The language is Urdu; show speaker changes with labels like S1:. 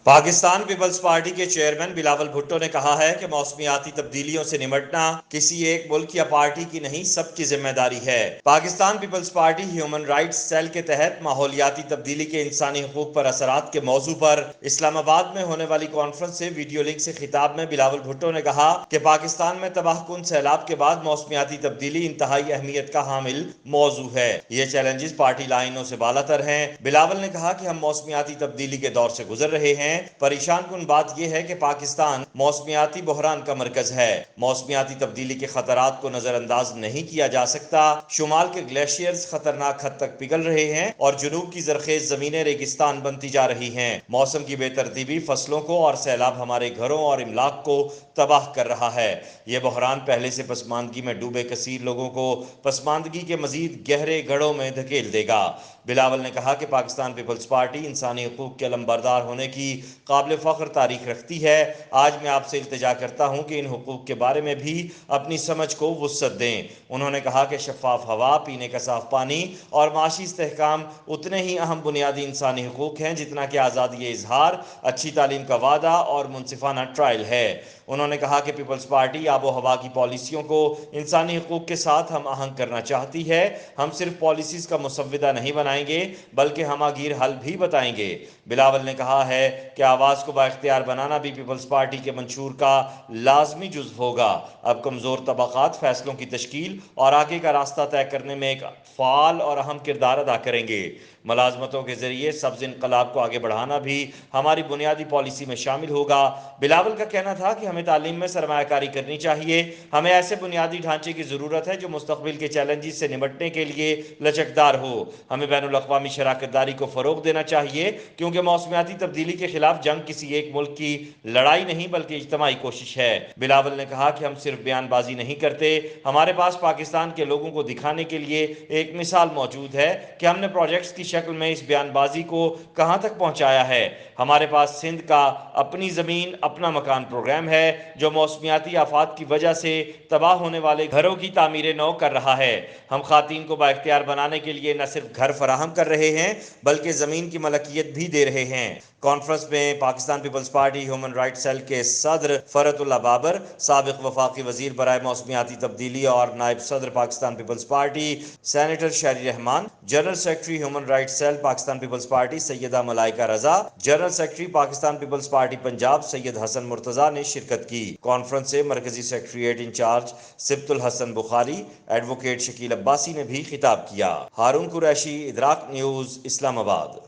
S1: پاکستان پیپلز پارٹی کے چیئرمین بلاول بھٹو نے کہا ہے کہ موسمیاتی تبدیلیوں سے نمٹنا کسی ایک ملک یا پارٹی کی نہیں، سب کی ذمہ داری ہے۔ Pakistan Peoples Party human rights cell کے تحت ماحولیاتی تبدیلی کے انسانی حقوق پر اثرات کے موضوع پر اسلام آباد میں ہونے والی کانفرنس سے ویڈیو لنک سے خطاب میں بلاول بھٹو نے کہا کہ پاکستان میں تباہ کن سیلاب کے بعد موسمیاتی تبدیلی انتہائی اہمیت کا حامل موضوع ہے۔ یہ چیلنجز پارٹی لائنوں سے بالا تر ہیں۔ بلاول نے کہا کہ ہم موسمیاتی تبدیلی کے دور سے گزر رہے ہیں۔ پریشان کن بات یہ ہے کہ پاکستان موسمیاتی بحران کا مرکز ہے۔ موسمیاتی تبدیلی کے خطرات کو نظر انداز نہیں کیا جا سکتا۔ شمال کے گلیشیئرز خطرناک حد تک پگھل رہے ہیں اور جنوب کی زرخیز زمینیں ریگستان بنتی جا رہی ہیں۔ موسم کی بے ترتیبی فصلوں کو اور سیلاب ہمارے گھروں اور املاک کو تباہ کر رہا ہے۔ یہ بحران پہلے سے پسماندگی میں ڈوبے کثیر لوگوں کو پسماندگی کے مزید گہرے گڑھوں میں دھکیل دے گا۔ بلاول نے کہا کہ پاکستان پیپلز پارٹی انسانی حقوق کے علمبردار ہونے کی قابل فخر تاریخ رکھتی ہے۔ آج میں آپ سے التجا کرتا ہوں کہ ان حقوق کے بارے میں بھی اپنی سمجھ کو وسعت دیں۔ انہوں نے کہا کہ شفاف ہوا، پینے کا صاف پانی اور معاشی استحکام اتنے ہی اہم بنیادی انسانی حقوق ہیں جتنا کہ آزادی اظہار، اچھی تعلیم کا وعدہ اور منصفانہ ٹرائل ہے۔ انہوں نے کہا کہ پیپلز پارٹی آب و ہوا کی پالیسیوں کو انسانی حقوق کے ساتھ ہم آہنگ کرنا چاہتی ہے۔ ہم صرف پالیسیز کا مسودہ نہیں بنائیں گے بلکہ ہمہ گیر حل بھی بتائیں گے۔ بلاول نے کہا ہے کہ آواز کو بااختیار بنانا بھی پیپلز پارٹی کے منشور کا لازمی جزو ہوگا۔ اب کمزور طبقات فیصلوں کی تشکیل اور آگے کا راستہ طے کرنے میں ایک فعال اور اہم کردار ادا کریں گے۔ ملازمتوں کے ذریعے سبز انقلاب کو آگے بڑھانا بھی ہماری بنیادی پالیسی میں شامل ہوگا۔ بلاول کا کہنا تھا کہ ہمیں تعلیم میں سرمایہ کاری کرنی چاہیے۔ ہمیں ایسے بنیادی ڈھانچے کی ضرورت ہے جو مستقبل کے چیلنجز سے نمٹنے کے لیے لچکدار ہو۔ ہمیں بین الاقوامی شراکت داری کو فروغ دینا چاہیے کیونکہ موسمیاتی تبدیلی کے خلاف جنگ کسی ایک ملک کی لڑائی نہیں بلکہ اجتماعی کوشش ہے۔ بلاول نے کہا کہ ہم صرف بیان بازی نہیں کرتے، ہمارے پاس پاکستان کے لوگوں کو دکھانے کے لیے ایک مثال موجود ہے کہ ہم نے پروجیکٹس کی شکل میں اس بیان بازی کو کہاں تک پہنچایا ہے۔ ہمارے پاس سندھ کا اپنی زمین اپنا مکان پروگرام ہے جو موسمیاتی آفات کی وجہ سے تباہ ہونے والے گھروں کی تعمیر نو کر رہا ہے۔ ہم خواتین کو بااختیار بنانے کے لیے نہ صرف گھر فراہم کر رہے ہیں بلکہ زمین کی ملکیت بھی دے رہے ہیں۔ کانفرنس میں Pakistan Peoples Party human rights cell کے صدر فرحت اللہ بابر، سابق وفاقی وزیر برائے موسمیاتی تبدیلی اور نائب صدر Pakistan Peoples Party senator Sherry Rehman, general secretary human rights cell Pakistan Peoples Party Syeda Malaika Raza, general secretary Pakistan Peoples Party Punjab Syed Hassan Murtaza نے شرکت کی۔ کانفرنس سے مرکزی secretariat incharge Sibt ul Hassan Bukhari, advocate Shakeel Abbasi نے بھی خطاب کیا۔ ہارون قریشی، ادراک نیوز، اسلام آباد۔